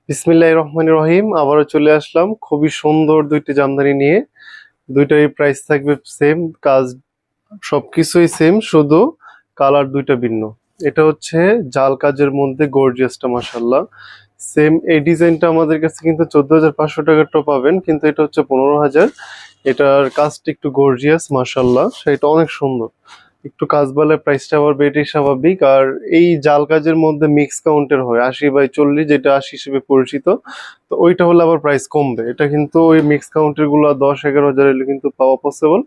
বিসমিল্লাহির রহমানির রহিম। আবারও চলে আসলাম খুবই সুন্দর দুইটি জামদানি নিয়ে। দুইটারই প্রাইস থাকবে সেম, কাজ সবকিছুই সেম, শুধু কালার দুইটা ভিন্ন। এটা হচ্ছে জাল কাজের মধ্যে গর্জিয়াসটা, মাশাল্লাহ। সেম এই ডিজাইনটা আমাদের কাছে কিন্তু 14,500 টাকাটা পাবেন, কিন্তু এটা হচ্ছে 15,000। এটার কাজটা একটু গর্জিয়াস, মাশাল্লাহ, সেটা অনেক সুন্দর। একটু কাজ বলে প্রাইসটা আবার বেটেই স্বাভাবিক। আর এই জাল কাজের মধ্যে মিক্স কাউন্টের হয় 80/40, যেটা 80 হিসেবে পরিচিত। তো ওইটা হলে আবার প্রাইস কমবে। এটা কিন্তু ওই মিক্স কাউন্টের গুলো 10-11 হাজার হলে কিন্তু পাওয়া পসিবল।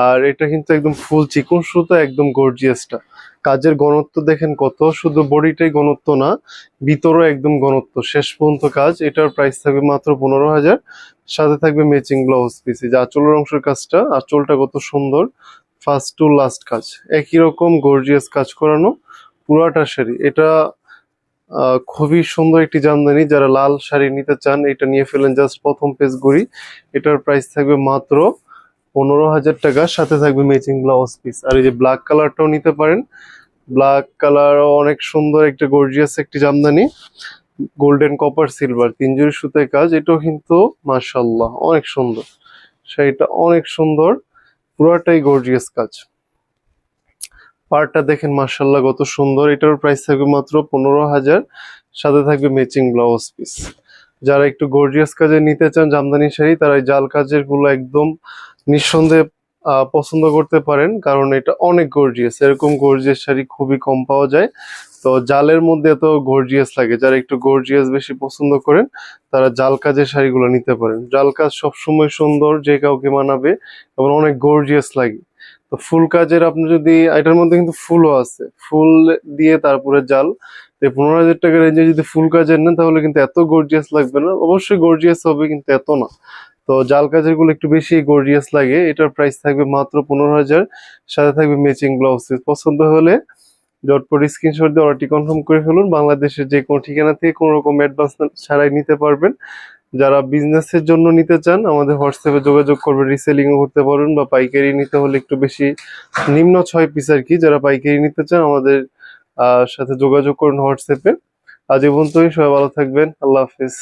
আর এটা কিন্তু একদম ফুল চিকন সুতো, একদম গর্জিয়াসটা। কাজের ঘনত্ব দেখেন কত, শুধু বডিটাই ঘনত্ব না, ভিতরও একদম ঘনত্ব, শেষ পর্যন্ত কাজ। এটার প্রাইস থাকবে মাত্র 15,000। সাথে থাকবে ম্যাচিং ব্লাউজ পিস। যে আঁচলের অংশের কাজটা, আঁচলটা কত সুন্দর, ফার্স্ট টু লাস্ট কাজ একই রকম গর্জিয়াস কাজ করানো, পুরাটা শাড়ি। এটা খুবই সুন্দর একটি জামদানি। যারা লাল শাড়ি নিতে চান এটা নিয়ে ফেলেন, জাস্ট প্রথম পেজ ঘুরি। এটার প্রাইস থাকবে মাত্র 15,000 টাকা, সাথে থাকবে ম্যাচিং ব্লাউজ পিস। আর এই যে ব্ল্যাক কালারটাও নিতে পারেন। ব্ল্যাক কালারও অনেক সুন্দর একটা গর্জিয়াস একটি জামদানি, গোল্ডেন কপার সিলভার 3 জরি সুতায় কাজ। এটাও কিন্তু মাশাআল্লাহ অনেক সুন্দর, শাড়িটা অনেক সুন্দর, পুরাটাই গর্জিয়াস কাজ। পাড়টা দেখেন মাশাআল্লাহ কত সুন্দর। এটার প্রাইস থাকবে মাত্র 15,000, সাথে থাকবে ম্যাচিং ব্লাউজ পিস। যারা একটু গর্জিয়াস কাজে নিতে চান জামদানি শাড়ি, তারা এই জাল কাজের গুলো একদম নিঃসন্দেহে পছন্দ করতে পারেন, কারণ এটা অনেক গর্জিয়াস। এরকম গর্জিয়াস শাড়ি খুবই কম পাওয়া যায়। তো জালের মধ্যে এত গর্জিয়াস লাগে, যারা একটু গর্জিয়াস বেশি পছন্দ করেন তারা জাল কাজের শাড়িগুলো নিতে পারেন। জাল কাজ সবসময় সুন্দর, যে কাউকে মানাবে এবং অনেক গর্জিয়াস লাগে। তো ফুল কাজের আপনি যদি, এটার মধ্যে কিন্তু ফুলও আছে, ফুল দিয়ে তারপরে জাল। 15,000 টাকা রেঞ্জে যদি ফুল কাজের নেন তাহলে কিন্তু এত গর্জিয়াস লাগবে না। অবশ্যই গর্জিয়াস হবে, কিন্তু এত না। তো জাল কাজের গুলো একটু বেশি গর্জিয়াস লাগে। এটার প্রাইস থাকবে মাত্র 15,000, সাথে থাকবে ম্যাচিং ব্লাউজ। পছন্দ হলে জটপট স্ক্রিনশট দিয়ে অর্ডারটি কনফার্ম করে ফেলুন। বাংলাদেশের যে কোনো ঠিকানা থেকে কোনো রকম অ্যাডভান্স ছাড়াই নিতে পারবেন। যারা বিজনেসের জন্য নিতে চান আমাদের হোয়াটসঅ্যাপে যোগাযোগ করবেন, রিসেলিংও করতে পারবেন, বা পাইকারি নিতে হলে একটু বেশি, নিম্ন 6 পিস আর কি। যারা পাইকারি নিতে চান আমাদের সাথে যোগাযোগ করুন হোয়াটসঅ্যাপে। আজ এই পর্যন্তই, সবাই ভালো থাকবেন, আল্লাহ হাফিজ।